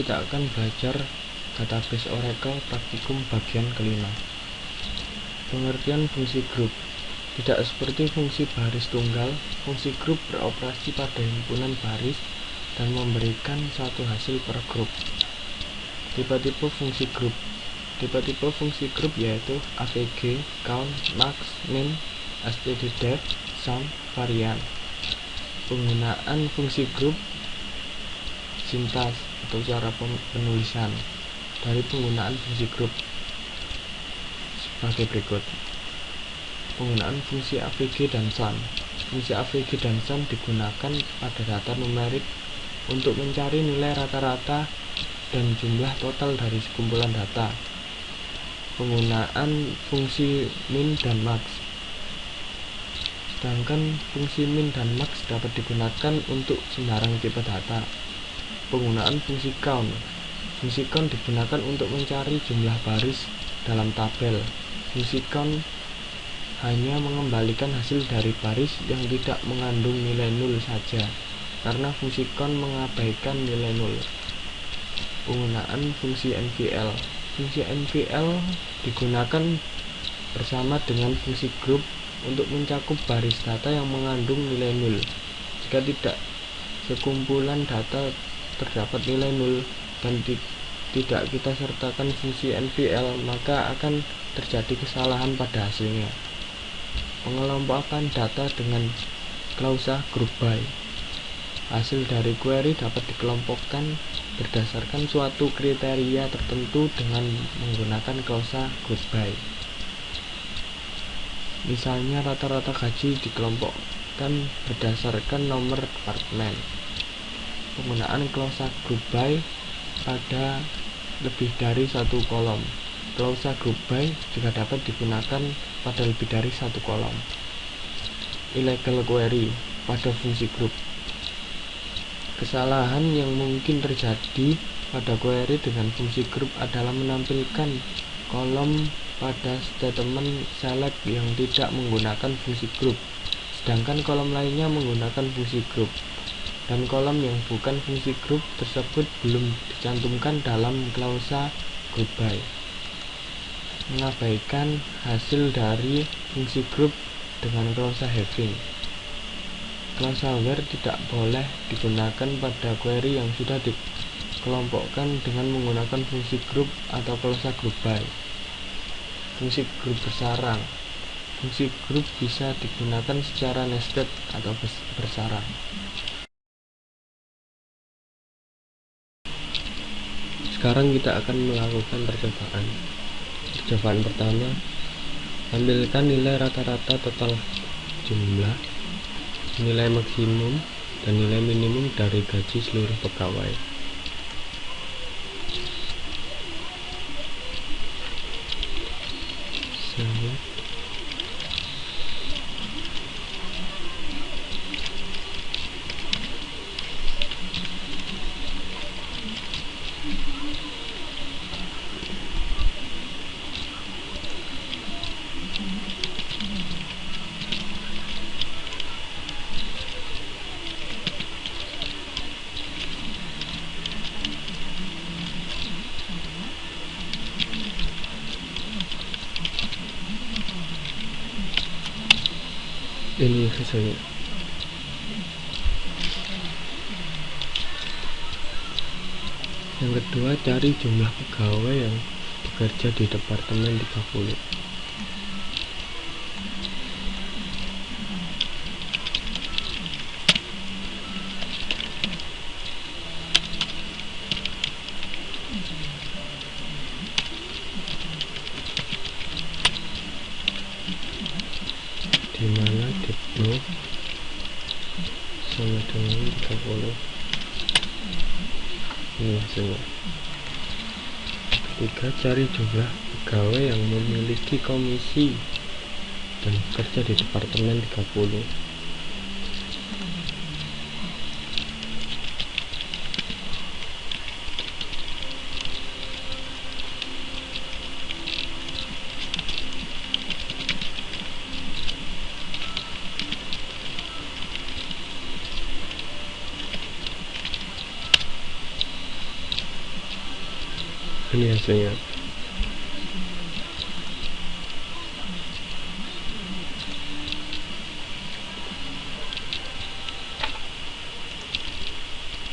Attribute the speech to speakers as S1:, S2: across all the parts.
S1: kita akan belajar database Oracle praktikum bagian kelima. Pengertian fungsi grup. Tidak seperti fungsi baris tunggal, fungsi grup beroperasi pada himpunan baris dan memberikan satu hasil per grup. Tipe-tipe fungsi grup. Tipe-tipe fungsi grup yaitu avg, count, max, min, std_def, sum, varian. Penggunaan fungsi grup. Sintas atau cara penulisan dari penggunaan fungsi grup sebagai berikut. Penggunaan fungsi avg dan sum. Fungsi avg dan sum digunakan pada data numerik untuk mencari nilai rata-rata dan jumlah total dari sekumpulan data. Penggunaan fungsi min dan max. Sedangkan fungsi min dan max dapat digunakan untuk sembarang tipe data. Penggunaan fungsi count. Fungsi count digunakan untuk mencari jumlah baris dalam tabel. Fungsi count hanya mengembalikan hasil dari baris yang tidak mengandung nilai nol saja, karena fungsi count mengabaikan nilai nol. Penggunaan fungsi NVL. Fungsi NVL digunakan bersama dengan fungsi grup untuk mencakup baris data yang mengandung nilai nol. Jika tidak sekumpulan data terdapat nilai nol dan tidak kita sertakan fungsi NVL, maka akan terjadi kesalahan pada hasilnya. Pengelompokan data dengan klausa group by. Hasil dari query dapat dikelompokkan berdasarkan suatu kriteria tertentu dengan menggunakan klausa group by. Misalnya rata-rata gaji dikelompokkan berdasarkan nomor departemen. Penggunaan klausa group by pada lebih dari satu kolom. Klausa group by juga dapat digunakan pada lebih dari satu kolom. Illegal query pada fungsi grup. Kesalahan yang mungkin terjadi pada query dengan fungsi grup adalah menampilkan kolom pada statement select yang tidak menggunakan fungsi grup, sedangkan kolom lainnya menggunakan fungsi grup, dan kolom yang bukan fungsi grup tersebut belum dicantumkan dalam klausa group by. Mengabaikan hasil dari fungsi grup dengan klausa having. Klausa where tidak boleh digunakan pada query yang sudah dikelompokkan dengan menggunakan fungsi grup atau klausa group by. Fungsi grup bersarang. Fungsi grup bisa digunakan secara nested atau bersarang. Sekarang kita akan melakukan percobaan. Percobaan pertama, ambilkan nilai rata-rata total jumlah, nilai maksimum dan nilai minimum dari gaji seluruh pegawai. Ini hasilnya. Yang kedua, cari jumlah pegawai yang bekerja di departemen 30. Dimana diplo sama dengan 30. Ini hasilnya. Ketiga, cari jumlah pegawai yang memiliki komisi dan bekerja di departemen 30. Ini hasilnya.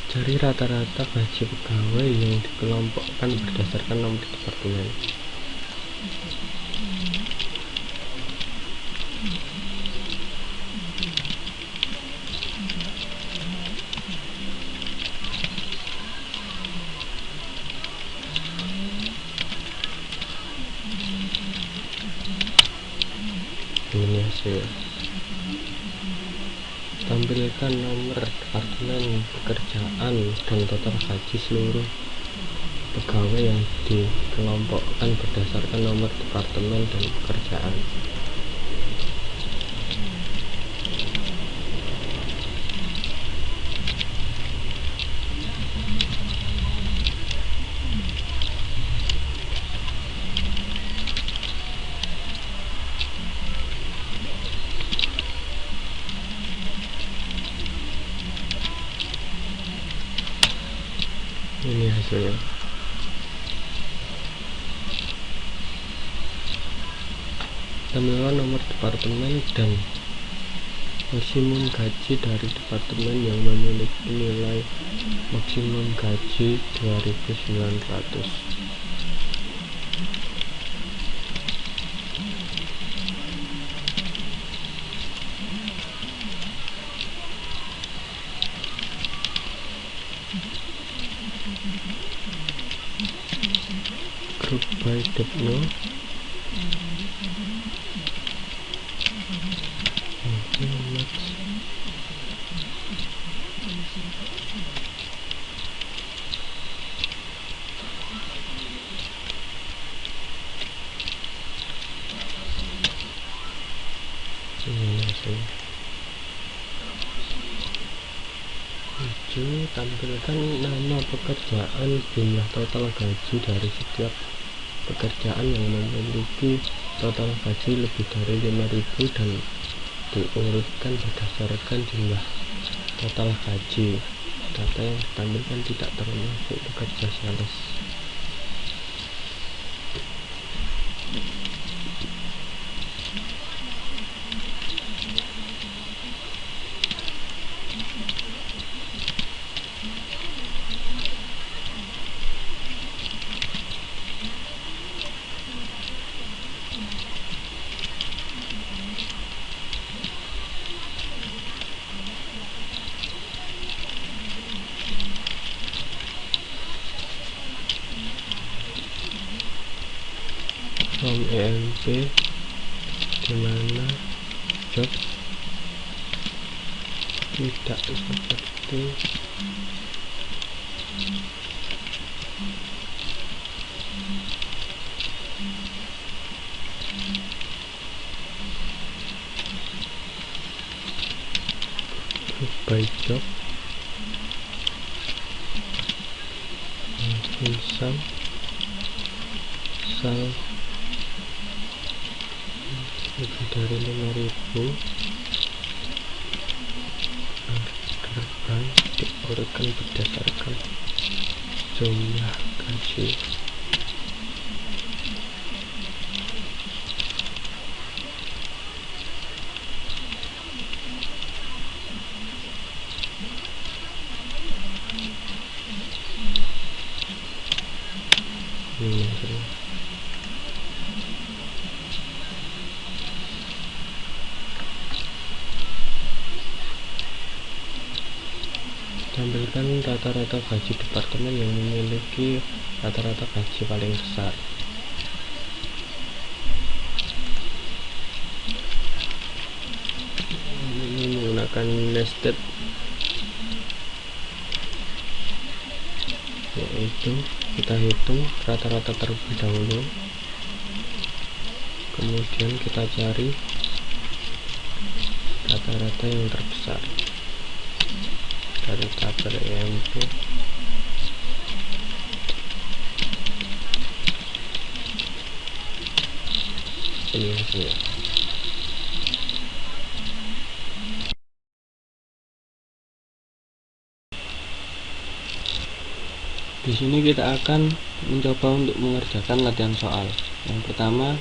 S1: Cari rata-rata gaji pegawai yang dikelompokkan berdasarkan nomor departemen. Ini hasil. Tampilkan nomor departemen pekerjaan dan total gaji seluruh pegawai yang dikelompokkan berdasarkan nomor departemen dan pekerjaan. Ini hasilnya. Tampilkan nomor departemen dan maksimum gaji dari departemen yang memiliki nilai maksimum gaji 2.900. Group by Depno. Tampilkan nama pekerjaan, jumlah total gaji dari setiap pekerjaan yang memiliki total gaji lebih dari 5.000 dan diurutkan berdasarkan jumlah total gaji. Data yang ditampilkan tidak termasuk pekerja sales. From EMP dimana job tidak seperti by job insam sal lebih dari 5.000 terbang diurutkan berdasarkan jumlah gaji. Tampilkan rata-rata gaji departemen yang memiliki rata-rata gaji paling besar. Ini menggunakan nested, yaitu kita hitung rata-rata terlebih dahulu, kemudian kita cari rata-rata yang terbesar dari tabel EMP. Ini hasilnya. Di sini kita akan mencoba untuk mengerjakan latihan soal. Yang pertama,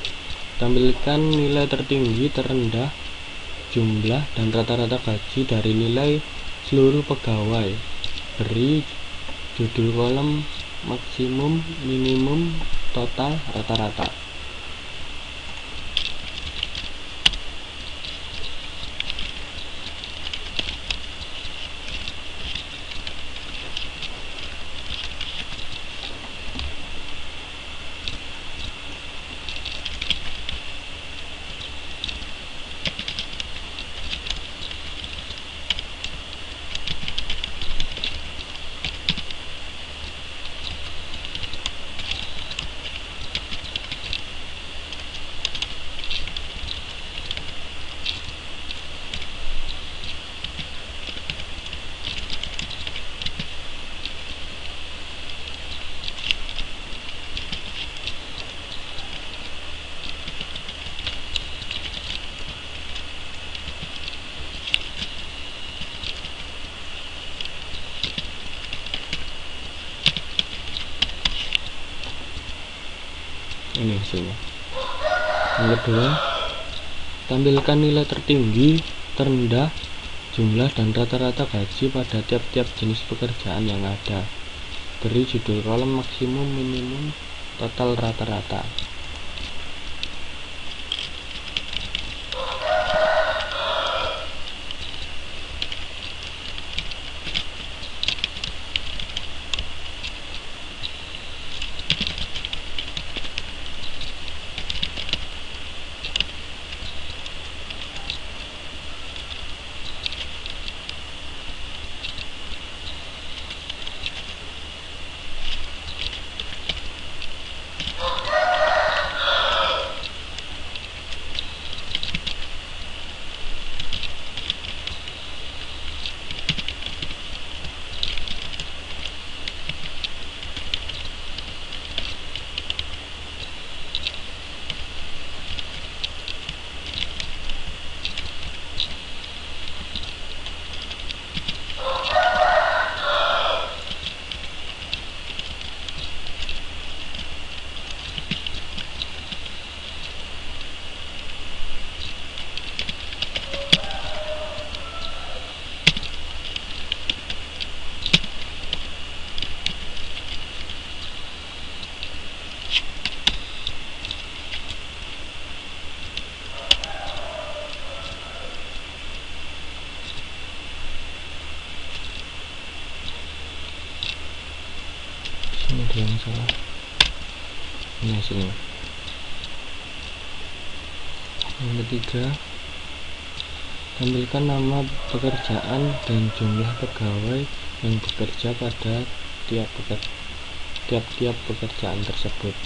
S1: tampilkan nilai tertinggi, terendah, jumlah, dan rata-rata gaji dari nilai seluruh pegawai. Beri judul kolom maksimum, minimum, total, rata-rata. Ini hasilnya. Yang kedua, tampilkan nilai tertinggi, terendah, jumlah, dan rata-rata gaji pada tiap-tiap jenis pekerjaan yang ada. Beri judul kolom maksimum, minimum, total, rata-rata. Ini ada yang salah. Ini hasilnya. Yang ketiga, tampilkan nama pekerjaan dan jumlah pegawai yang bekerja pada tiap-tiap pekerjaan tersebut.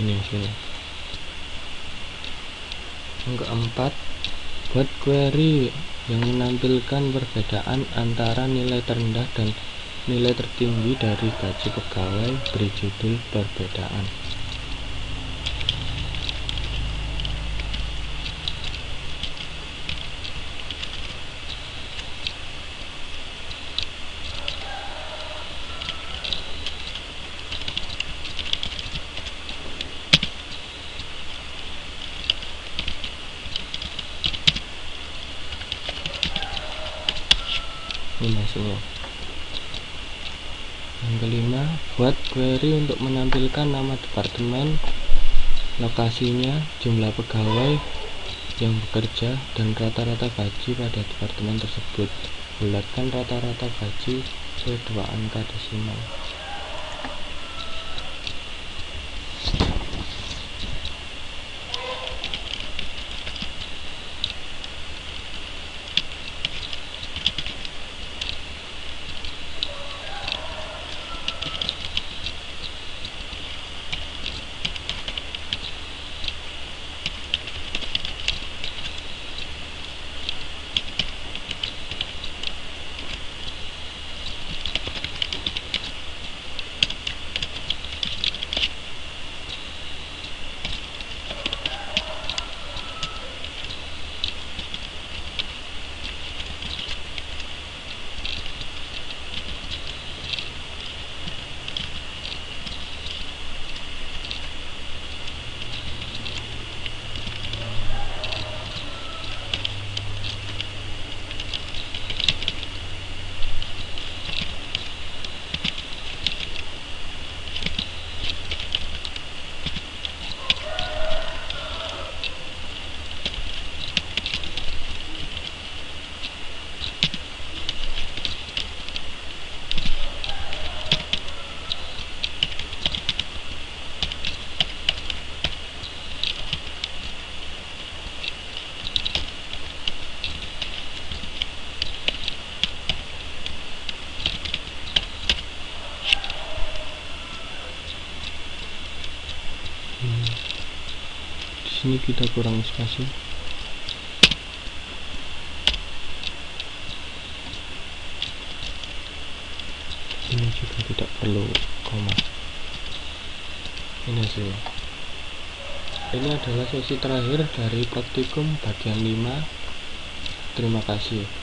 S1: Ini hasilnya. Yang keempat, buat query yang menampilkan perbedaan antara nilai terendah dan nilai tertinggi dari gaji pegawai. Beri judul perbedaan. Ini hasilnya. Yang kelima, buat query untuk menampilkan nama departemen, lokasinya, jumlah pegawai yang bekerja, dan rata-rata gaji pada departemen tersebut. Bulatkan rata-rata gaji ke 2 angka desimal. sini kita kurang spasi. Ini juga tidak perlu koma. Ini hasilnya. Ini adalah sesi terakhir dari praktikum bagian 5. Terima kasih.